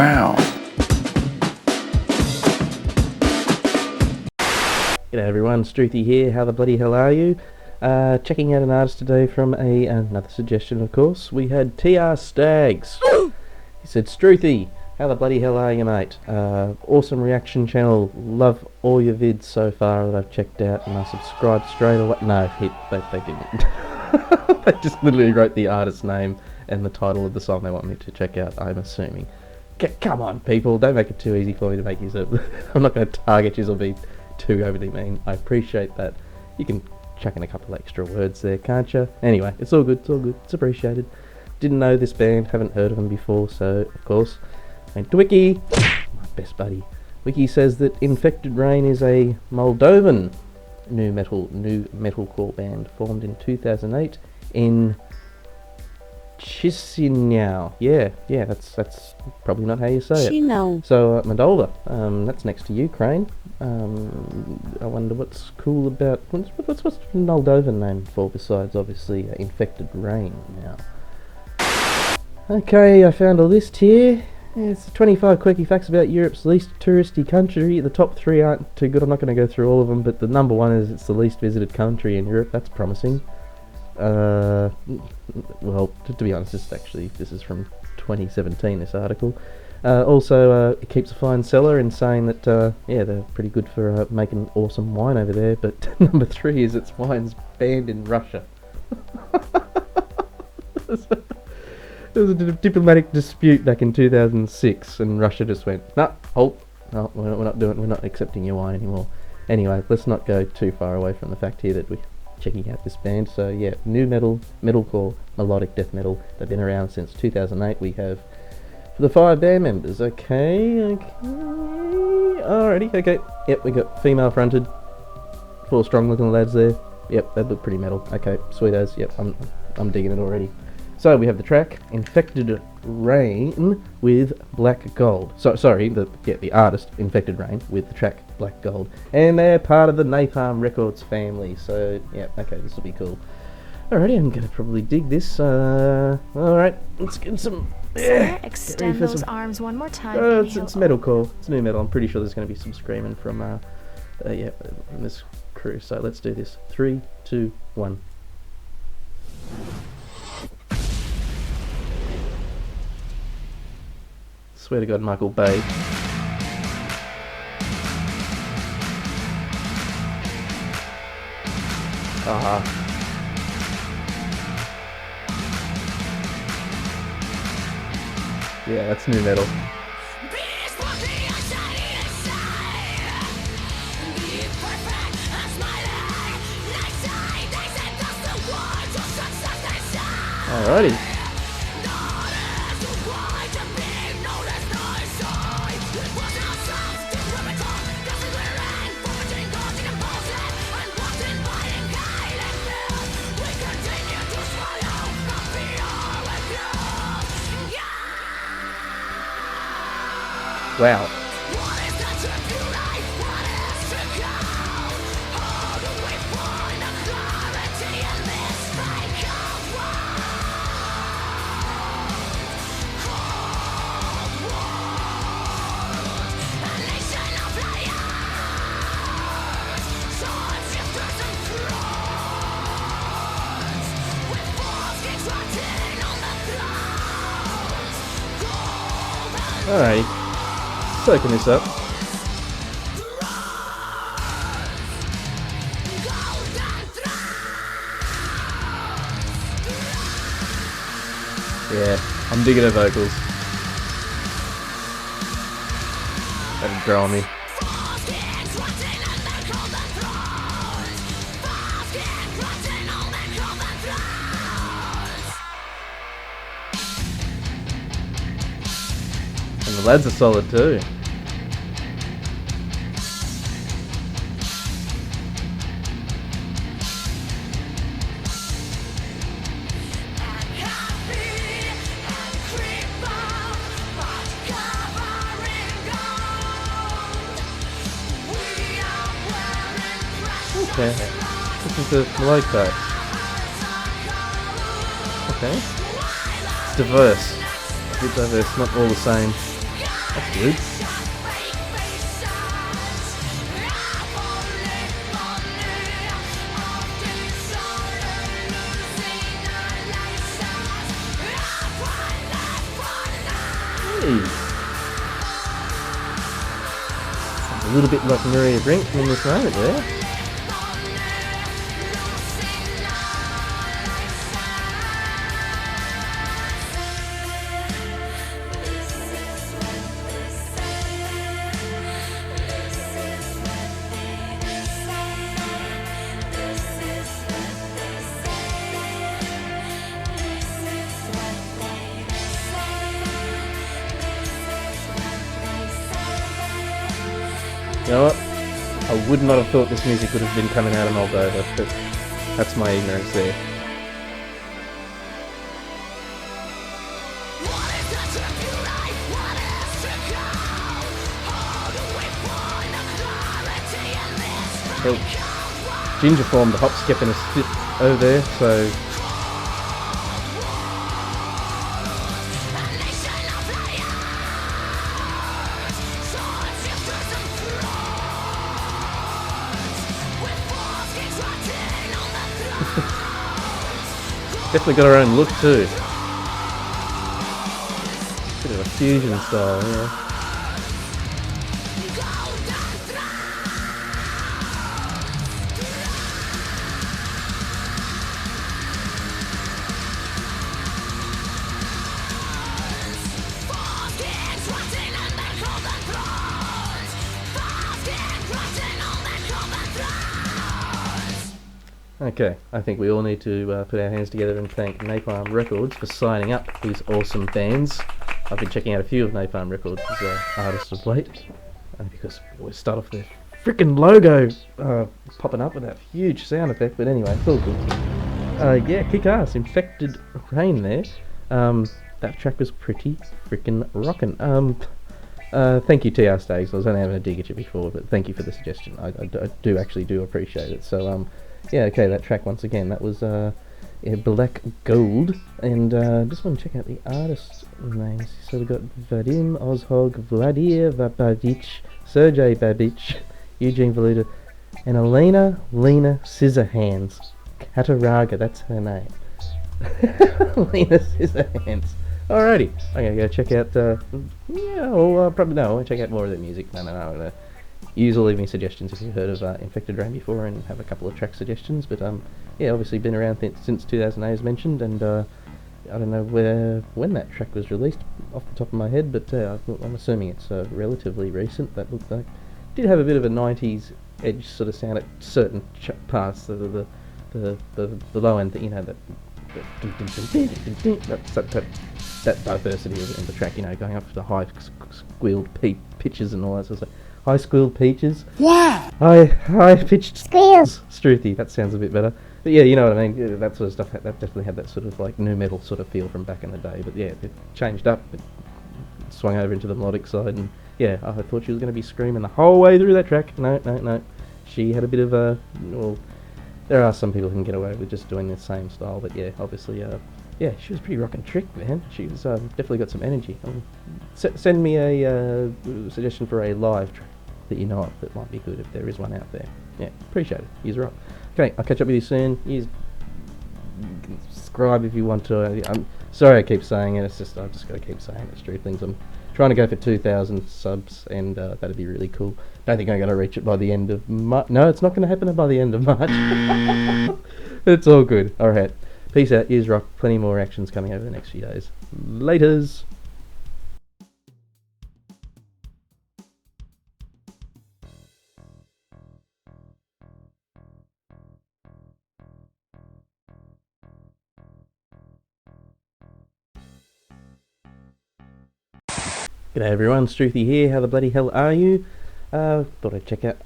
Wow. G'day everyone, Struthy here. How the bloody hell are you? Checking out an artist today from another suggestion, of course. We had TR Stags. He said, Struthy, how the bloody hell are you, mate? Awesome reaction channel. Love all your vids so far that I've checked out, and I subscribed straight away. No, they didn't. They just literally wrote the artist's name and the title of the song they want me to check out, I'm assuming. Come on, people, don't make it too easy for me to make yourself. I'm not going to target you or be too overly mean. I appreciate that. You can chuck in a couple extra words there, can't you? Anyway, it's all good, it's appreciated. Didn't know this band, haven't heard of them before, so of course went to Wiki, my best buddy. Wiki says that Infected Rain is a Moldovan new metalcore band formed in 2008 in Chisinau. Yeah, that's probably not how you say it. So Moldova, that's next to Ukraine. I wonder what's cool about what's Moldovan named for besides obviously Infected Rain now. Okay, I found a list here. It's 25 quirky facts about Europe's least touristy country. The top 3 aren't too good. I'm not going to go through all of them, but the number 1 is it's the least visited country in Europe. That's promising. Well, to be honest, this is from 2017, this article. Also, it keeps a fine cellar in saying that, yeah, they're pretty good for making awesome wine over there, but number 3 is its wine's banned in Russia. There was a diplomatic dispute back in 2006, and Russia just went, nah, halt, no, we're not accepting your wine anymore. Anyway, let's not go too far away from the fact here that we're checking out this band. So yeah, new metal, metalcore, melodic death metal. They've been around since 2008. We have for the 5 band members. Okay, alrighty, okay. Yep, we got female fronted, 4 strong looking lads there. Yep, they look pretty metal. Okay, sweet as. Yep, I'm digging it already. So we have the track Infected Rain with Black Gold. The artist Infected Rain with the track Black Gold, and they're part of the Napalm Records family. So yeah, okay, this will be cool. Alrighty, I'm gonna probably dig this. Alright, let's get some. Extend those arms one more time. It's metalcore. It's new metal. I'm pretty sure there's gonna be some screaming from from this crew. So let's do this. 3, 2, 1. Swear to God, Michael Bay. Yeah, that's new metal. Alrighty. Wow. Alright. Soaking this up. Yeah, I'm digging her vocals. That'll grow on me. And the lads are solid too. Okay, listen to melodic parts. Okay, it's diverse. A bit diverse, not all the same. That's good. Hey. Sounds a little bit like Maria Brink in this moment there. You know what? I would not have thought this music would have been coming out of Moldova, but that's my ignorance there. Well, Ginger formed the hop, skip and a spit over there, so... Definitely got her own look too. Bit of a fusion style, yeah. Okay, I think we all need to put our hands together and thank Napalm Records for signing up these awesome bands. I've been checking out a few of Napalm Records' artists of late, because we always start off with their freaking logo popping up with that huge sound effect, but anyway, it's all good. Yeah, kick ass, Infected Rain there. That track was pretty freaking rockin'. Thank you, TR Stags. I was only having a dig at you before, but thank you for the suggestion. I do actually appreciate it. So, yeah, okay, that track once again, that was Black Gold, and just want to check out the artist names. So we've got Vadim Ozhog, Vladimir Babich, Sergey Babich, Eugene Valuta, and Elena Lena Scissorhands Kataraga, that's her name. Lena Scissorhands. Alrighty, I'm gonna go check out, probably no, I'll check out more of their music. No. You will leave me suggestions if you've heard of Infected Rain before and have a couple of track suggestions, but yeah, obviously been around since 2008 as mentioned, and I don't know when that track was released off the top of my head, but I'm assuming it's relatively recent. That looked like did have a bit of a 90s edge sort of sound at certain parts, the low end, you know, that diversity in the track, you know, going up to the high squealed pitches and all that sort of stuff. High squealed peaches. Yeah. High pitched squeals. Struthy. That sounds a bit better. But yeah, you know what I mean. That sort of stuff. That definitely had that sort of like nu metal sort of feel from back in the day. But yeah, it changed up. It swung over into the melodic side, and yeah, I thought she was going to be screaming the whole way through that track. No. She had a bit of a. Well, there are some people who can get away with just doing the same style, but yeah, obviously, yeah, she was pretty rockin' trick, man. She was definitely got some energy. Send me a suggestion for a live track that you know of that might be good if there is one out there. Yeah, appreciate it. Use rock. Okay, I'll catch up with you soon. You can subscribe if you want to. I'm sorry I keep saying it. It's just I've just got to keep saying it. Street things. I'm trying to go for 2,000 subs, and that'd be really cool. Don't think I'm going to reach it by the end of March. No, it's not going to happen by the end of March. It's all good. All right. Peace out. Use rock. Plenty more actions coming over the next few days. Laters. G'day everyone, Struthy here. How the bloody hell are you? Thought I'd check out